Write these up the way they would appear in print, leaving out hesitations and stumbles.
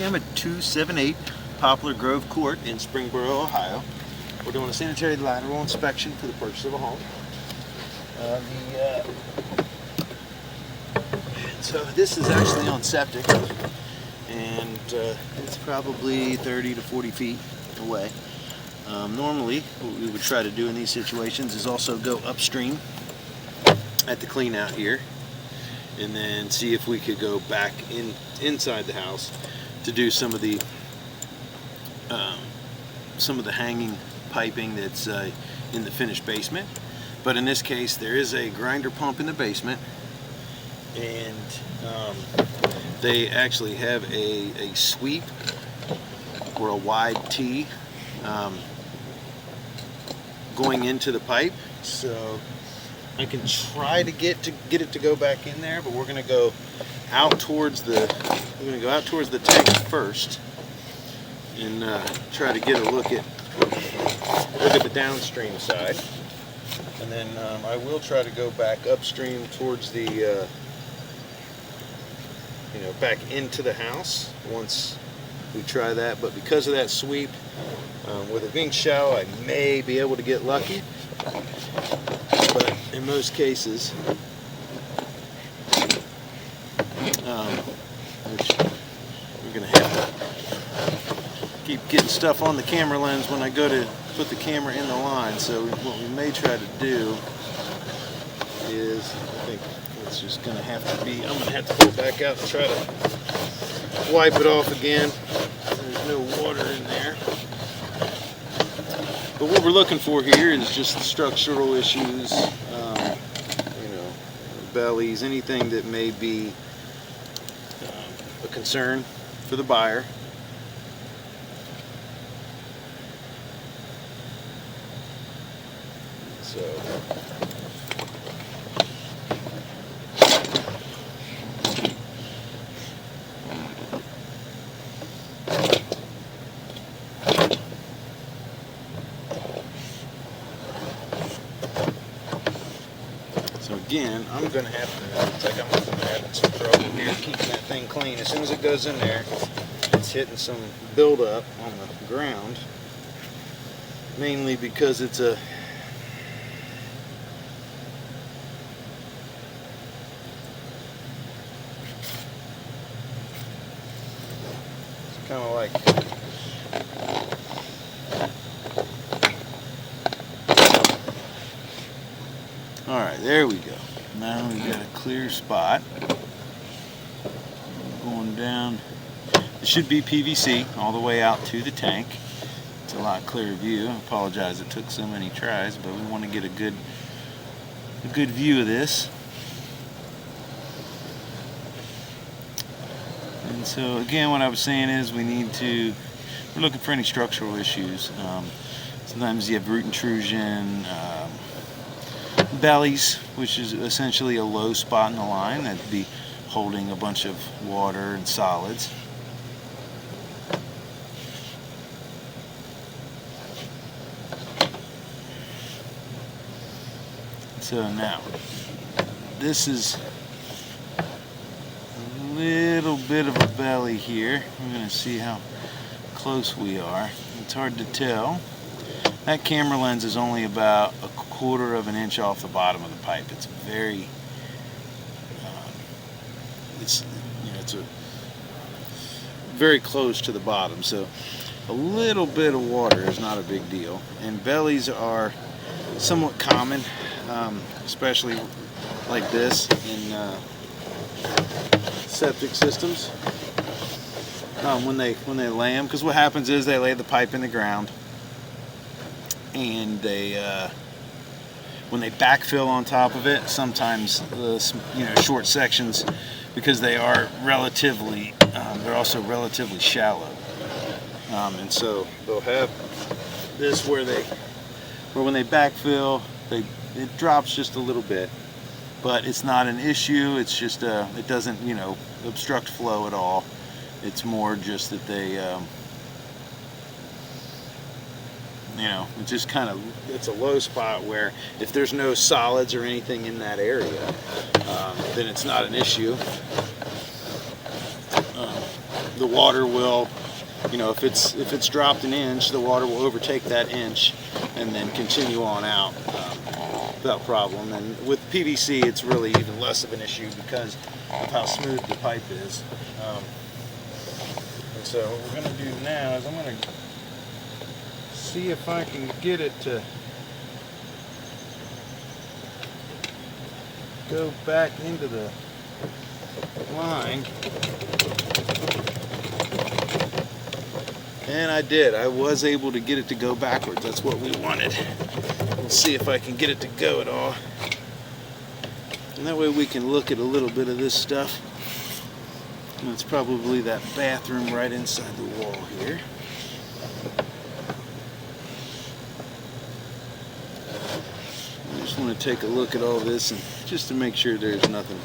I'm at 278 Poplar Grove Court in Springboro, Ohio. We're doing a sanitary lateral inspection for the purchase of a home. So this is actually on septic, and it's probably 30 to 40 feet away. Normally, what we would try to do in these situations is also go upstream at the clean out here, and then see if we could go back inside the house to do some of the hanging piping that's in the finished basement. But in this case, there is a grinder pump in the basement, and they actually have a sweep or a wide T going into the pipe. So I can try to get it to go back in there, but we're going to go out towards the tank first and try to get a look at the downstream side, and then I will try to go back upstream towards the back into the house once we try that. But because of that sweep, with it being shallow, I may be able to get lucky, but in most cases, which we're going to have to keep getting stuff on the camera lens when I go to put the camera in the line. So what we may try to do is, I think it's just going to have to be, I'm going to have to go back out and try to wipe it off again. There's no water in there. But what we're looking for here is just the structural issues, bellies, anything that may be a concern for the buyer. So again, I'm going to have to, it's like I'm having some trouble here keeping that thing clean. As soon as it goes in there, it's hitting some buildup on the ground, mainly because it's a kind of like alright, there we go. Now we got a clear spot going down. It should be PVC all the way out to the tank. It's a lot clearer view. I apologize it took so many tries, but we want to get a good view of this. And so again, what I was saying is we're looking for any structural issues. Sometimes you have root intrusion, bellies, which is essentially a low spot in the line that'd be holding a bunch of water and solids. So now, this is a little bit of a belly here. We're going to see how close we are. It's hard to tell. That camera lens is only about a quarter of an inch off the bottom of the pipe. It's very, it's very close to the bottom. So a little bit of water is not a big deal. And bellies are somewhat common, especially like this in septic systems. When they lay them, because what happens is they lay the pipe in the ground, and they when they backfill on top of it, sometimes short sections, because they are relatively they're also relatively shallow, and so they'll have this where when they backfill, it drops just a little bit, but it's not an issue. It's just it doesn't obstruct flow at all. It's more just that they it's just it's a low spot where if there's no solids or anything in that area, then it's not an issue. the water will, you know, if it's dropped an inch, the water will overtake that inch and then continue on out without problem. And with PVC, it's really even less of an issue because of how smooth the pipe is. And so what we're going to do now is I'm going to see if I can get it to go back into the line. And I did. I was able to get it to go backwards. That's what we wanted. We'll see if I can get it to go at all. And that way we can look at a little bit of this stuff. And it's probably that bathroom right inside the wall here. I just want to take a look at all this and just to make sure there's nothing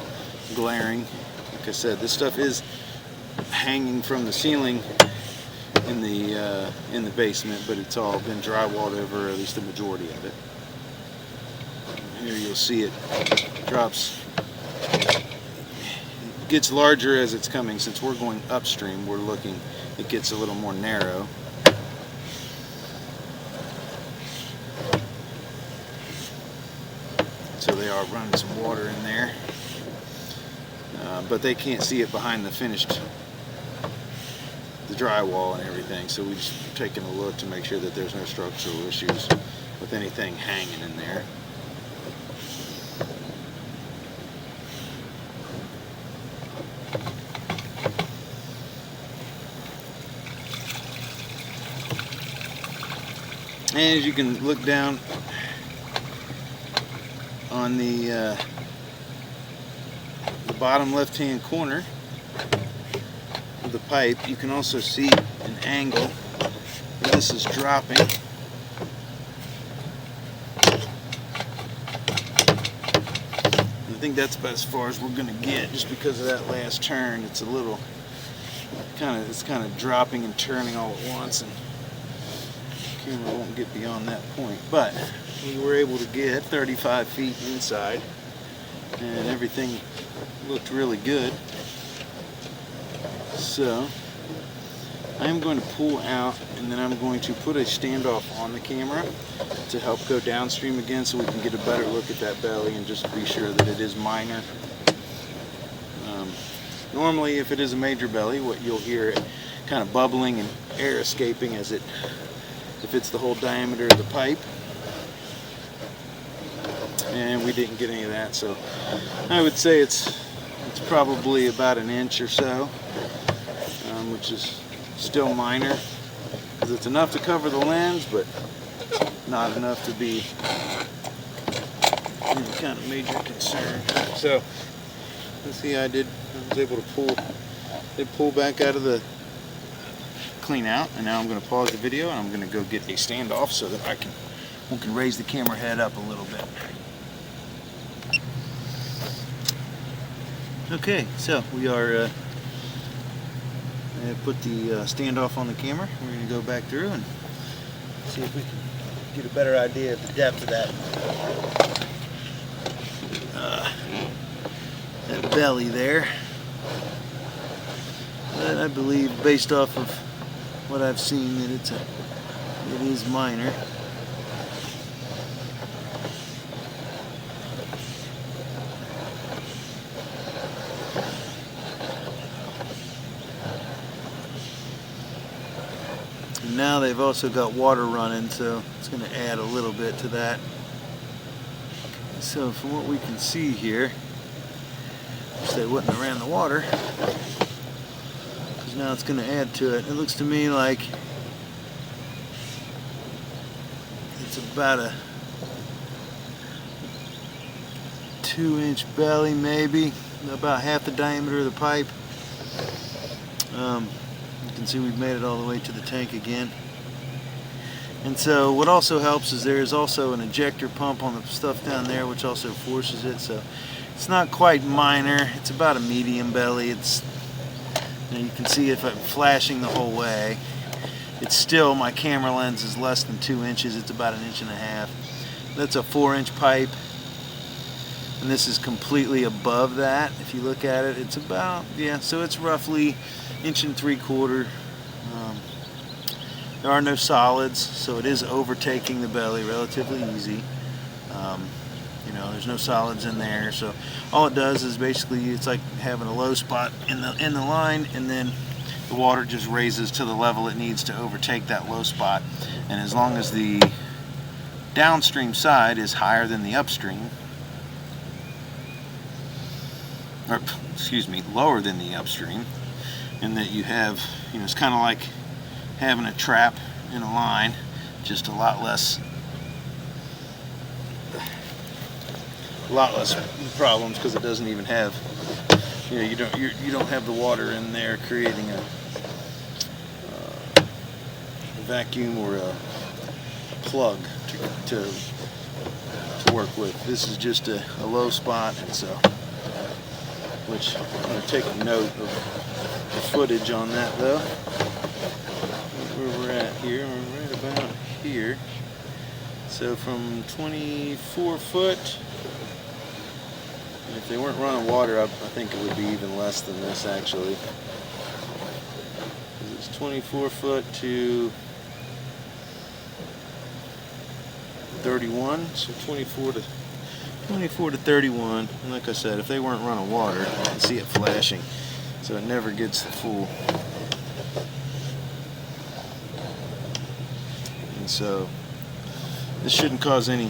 glaring. Like I said, this stuff is hanging from the ceiling in the basement, but it's all been drywalled over, at least the majority of it. Here you'll see it drops, it gets larger as it's coming. Since we're going upstream, we're looking, it gets a little more narrow. So they are running some water in there, but they can't see it behind the finished drywall and everything, so we're just taking a look to make sure that there's no structural issues with anything hanging in there. And as you can look down on the bottom left-hand corner of the pipe, you can also see an angle where this is dropping. I think that's about as far as we're going to get, just because of that last turn. It's a little it's kind of dropping and turning all at once, and the camera won't get beyond that point. But we were able to get 35 feet inside, and everything looked really good. So I'm going to pull out, and then I'm going to put a standoff on the camera to help go downstream again, so we can get a better look at that belly and just be sure that it is minor. Normally, if it is a major belly, what you'll hear it kind of bubbling and air escaping as it, if it's the whole diameter of the pipe. And we didn't get any of that, so I would say it's probably about an inch or so, which is still minor, because it's enough to cover the lens, but not enough to be any kind of major concern. So let's see, I was able to pull back out of the clean out, and now I'm going to pause the video and I'm going to go get a standoff so that we can raise the camera head up a little bit. Okay, so we are put the standoff on the camera. We're going to go back through and see if we can get a better idea of the depth of that belly there. But I believe, based off of what I've seen, that it is minor. And now they've also got water running, so it's going to add a little bit to that. So from what we can see here, wish they wouldn't have ran the water, because now it's going to add to it. It looks to me like it's about a 2-inch belly, maybe about half the diameter of the pipe. You can see we've made it all the way to the tank again. And so what also helps is there is also an ejector pump on the stuff down there, which also forces it. So it's not quite minor. It's about a medium belly. It's, you can see if I'm flashing the whole way, it's still, my camera lens is less than 2 inches. It's about 1.5 inches. That's a 4-inch pipe. and this is completely above that. If you look at it, it's about, yeah, so it's roughly 1.75 inches. There are no solids, so it is overtaking the belly relatively easy. You know, there's no solids in there, so all it does is basically, it's like having a low spot in the line, and then the water just raises to the level it needs to overtake that low spot. And as long as the downstream side is higher than the upstream, or excuse me, lower than the upstream, and that you have, you know, it's kind of like having a trap in a line, just a lot less problems, because it doesn't even have, you know, you don't have the water in there creating a vacuum or a plug to work with. This is just a low spot, and so, which I'm going to take a note of the footage on that though. Where we're at here, we're right about here. So from 24 foot, if they weren't running water, I think it would be even less than this actually. It's 24 foot to 31, so 24 to 31. And like I said, if they weren't running water, you can see it flashing, so it never gets the full. And so this shouldn't cause any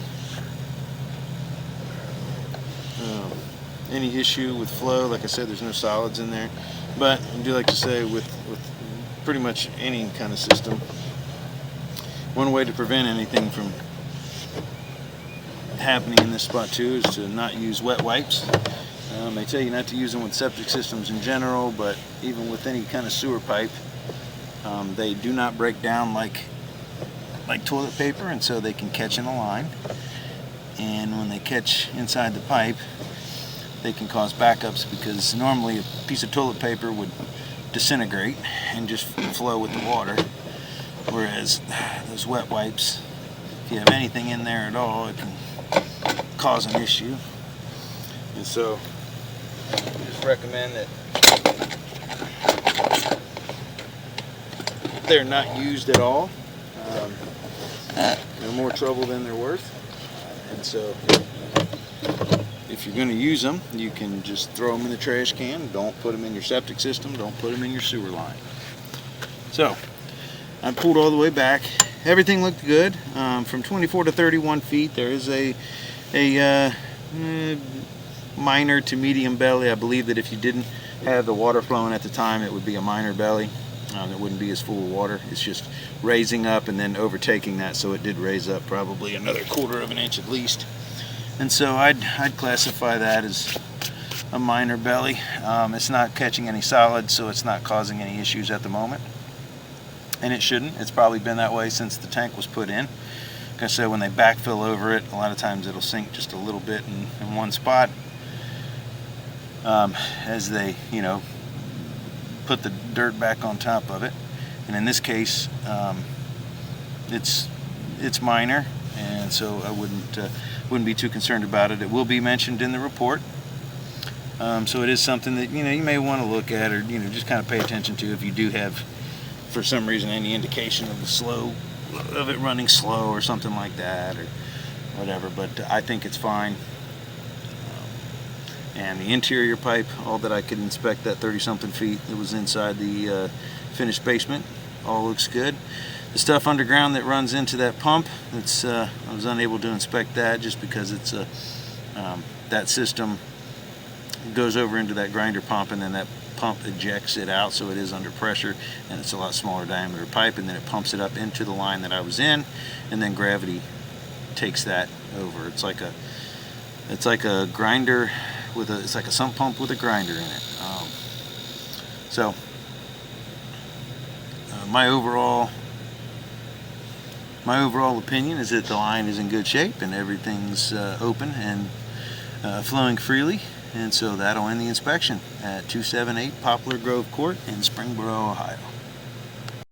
issue with flow. Like I said, there's no solids in there, but I do like to say with pretty much any kind of system, one way to prevent anything from happening in this spot too is to not use wet wipes. They tell you not to use them with septic systems in general, but even with any kind of sewer pipe, they do not break down like toilet paper, and so they can catch in a line, and when they catch inside the pipe, they can cause backups, because normally a piece of toilet paper would disintegrate and just flow with the water, whereas those wet wipes, if you have anything in there at all, it can cause an issue. And so I just recommend that they're not used at all. They're more trouble than they're worth. And so if you're going to use them, you can just throw them in the trash can. Don't put them in your septic system. Don't put them in your sewer line. So I pulled all the way back. Everything looked good. From 24 to 31 feet, there is a minor to medium belly. I believe that if you didn't have the water flowing at the time, it would be a minor belly. It wouldn't be as full of water. It's just raising up and then overtaking that, so it did raise up probably another 1/4 inch at least. And so I'd classify that as a minor belly. It's not catching any solids, so it's not causing any issues at the moment, and it shouldn't. It's probably been that way since the tank was put in. Like I said, when they backfill over it, a lot of times it'll sink just a little bit in one spot, as they, you know, put the dirt back on top of it. And in this case, it's minor, and so I wouldn't be too concerned about it. It will be mentioned in the report, so it is something that, you know, you may want to look at, or, you know, just kind of pay attention to if you do have, for some reason, any indication of it running slow or something like that, or whatever. But I think it's fine. And the interior pipe, all that I could inspect, that 30-something feet that was inside the finished basement, all looks good. The stuff underground that runs into that pump, I was unable to inspect that just because it's that system goes over into that grinder pump, and then that pump ejects it out, so it is under pressure, and it's a lot smaller diameter pipe, and then it pumps it up into the line that I was in, and then gravity takes that over. It's like a grinder it's like a sump pump with a grinder in it. So my overall opinion is that the line is in good shape and everything's open and flowing freely, and so that'll end the inspection at 278 Poplar Grove Court in Springboro, Ohio.